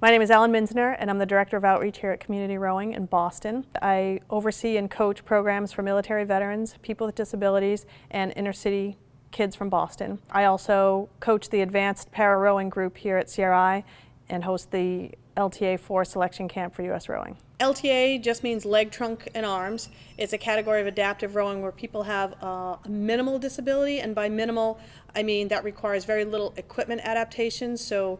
My name is Ellen Minzner, and I'm the Director of Outreach here at Community Rowing in Boston. I oversee and coach programs for military veterans, people with disabilities, and inner-city kids from Boston. I also coach the Advanced Para-Rowing group here at CRI and host the LTA4 selection camp for US Rowing. LTA just means leg, trunk, and arms. It's a category of adaptive rowing where people have a minimal disability, and by minimal, I mean that requires very little equipment adaptations. So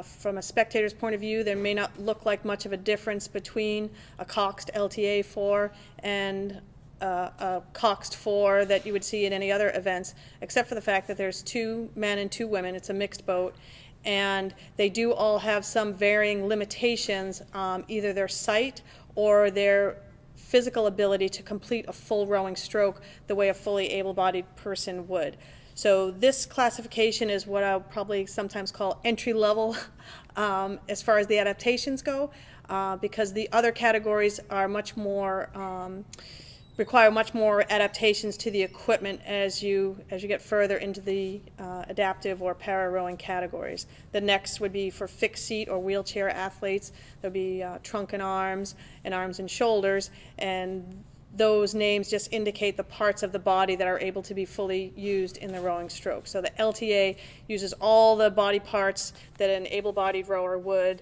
from a spectator's point of view, there may not look like much of a difference between a coxed LTA4 and a coxed 4 that you would see in any other events, except for the fact that there's 2 men and 2 women. It's a mixed boat. And they do all have some varying limitations, either their sight or their physical ability to complete a full rowing stroke the way a fully able-bodied person would. So this classification is what I'll probably sometimes call entry level as far as the adaptations go, because the other categories are much more require much more adaptations to the equipment as you get further into the adaptive or para-rowing categories. The next would be for fixed seat or wheelchair athletes. There'll be trunk and arms and shoulders, and those names just indicate the parts of the body that are able to be fully used in the rowing stroke. So the LTA uses all the body parts that an able-bodied rower would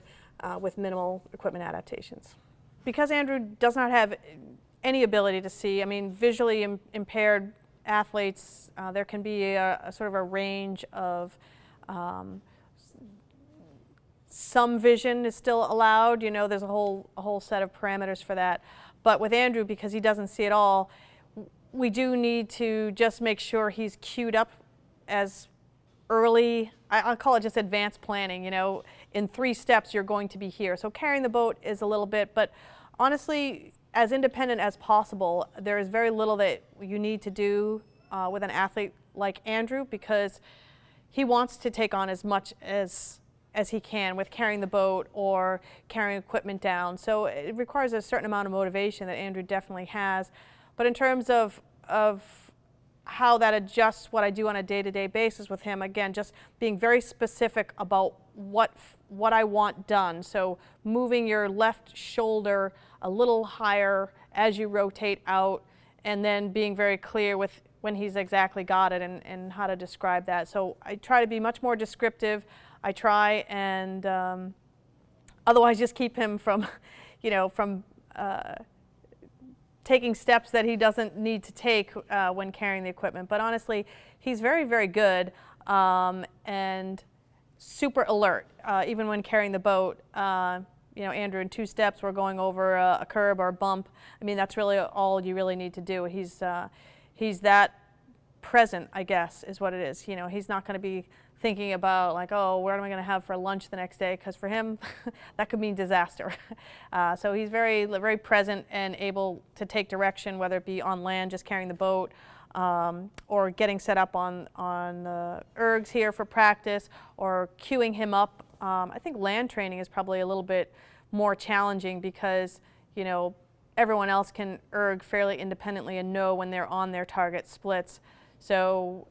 with minimal equipment adaptations. Because Andrew does not have any ability to see, I mean, visually impaired athletes, there can be a sort of a range of some vision is still allowed. You know, there's a whole set of parameters for that. But with Andrew, because he doesn't see at all, we do need to just make sure he's queued up as early, I'll call it just advanced planning. You know, in 3 steps you're going to be here. So carrying the boat is a little bit, but honestly, as independent as possible. There is very little that you need to do with an athlete like Andrew, because he wants to take on as much as he can with carrying the boat or carrying equipment down. So it requires a certain amount of motivation that Andrew definitely has. But in terms of how that adjusts what I do on a day-to-day basis with him, again, just being very specific about what I want done. So moving your left shoulder a little higher as you rotate out, and then being very clear with when he's exactly got it and how to describe that. So I try to be much more descriptive. I try and otherwise just keep him from, you know, from taking steps that he doesn't need to take when carrying the equipment. But honestly, he's very, very good and super alert, even when carrying the boat. You know, Andrew, in 2 steps, we're going over a curb or a bump. I mean, that's really all you really need to do. He's that present, I guess, is what it is. You know, he's not going to be thinking about like, oh, what am I going to have for lunch the next day? Because for him, that could mean disaster. So he's very, very present and able to take direction, whether it be on land, just carrying the boat, or getting set up on the ergs here for practice, or queuing him up. I think land training is probably a little bit more challenging because, you know, everyone else can erg fairly independently and know when they're on their target splits. So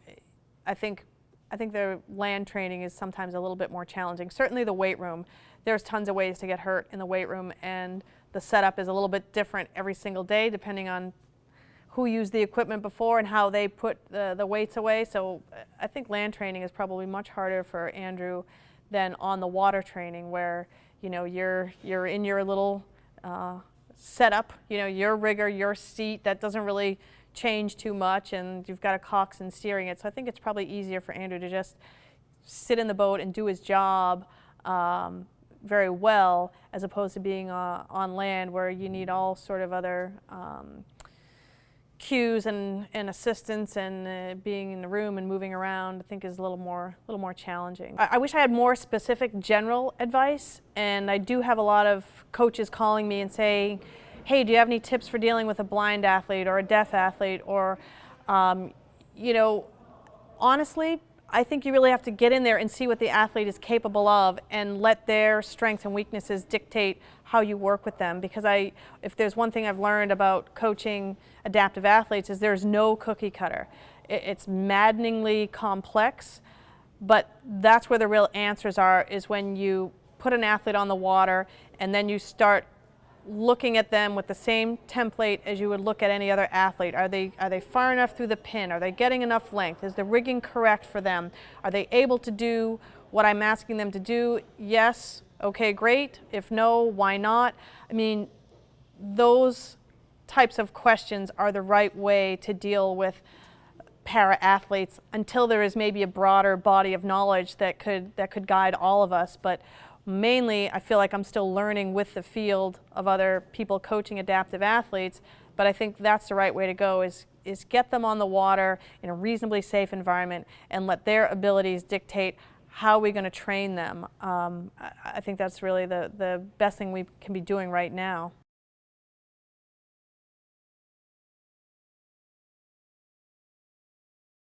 I think the land training is sometimes a little bit more challenging. Certainly the weight room. There's tons of ways to get hurt in the weight room, and the setup is a little bit different every single day depending on who used the equipment before and how they put the weights away. So I think land training is probably much harder for Andrew than on the water training, where, you know, you're in your little setup, you know, your rigger, your seat, that doesn't really change too much, and you've got a coxswain steering it. So I think it's probably easier for Andrew to just sit in the boat and do his job very well, as opposed to being on land where you need all sort of other cues and assistance, and being in the room and moving around, I think is a little more challenging. I wish I had more specific general advice, and I do have a lot of coaches calling me and saying, hey, do you have any tips for dealing with a blind athlete or a deaf athlete? Or, you know, honestly, I think you really have to get in there and see what the athlete is capable of and let their strengths and weaknesses dictate how you work with them. Because if there's one thing I've learned about coaching adaptive athletes, is there's no cookie cutter. It's maddeningly complex, but that's where the real answers are, is when you put an athlete on the water and then you start looking at them with the same template as you would look at any other athlete. Are they far enough through the pin? Are they getting enough length? Is the rigging correct for them? Are they able to do what I'm asking them to do? Yes, okay, great. If no, why not? I mean, those types of questions are the right way to deal with para-athletes until there is maybe a broader body of knowledge that could guide all of us. But mainly, I feel like I'm still learning with the field of other people coaching adaptive athletes, but I think that's the right way to go, is get them on the water in a reasonably safe environment and let their abilities dictate how we're going to train them. I think that's really the best thing we can be doing right now.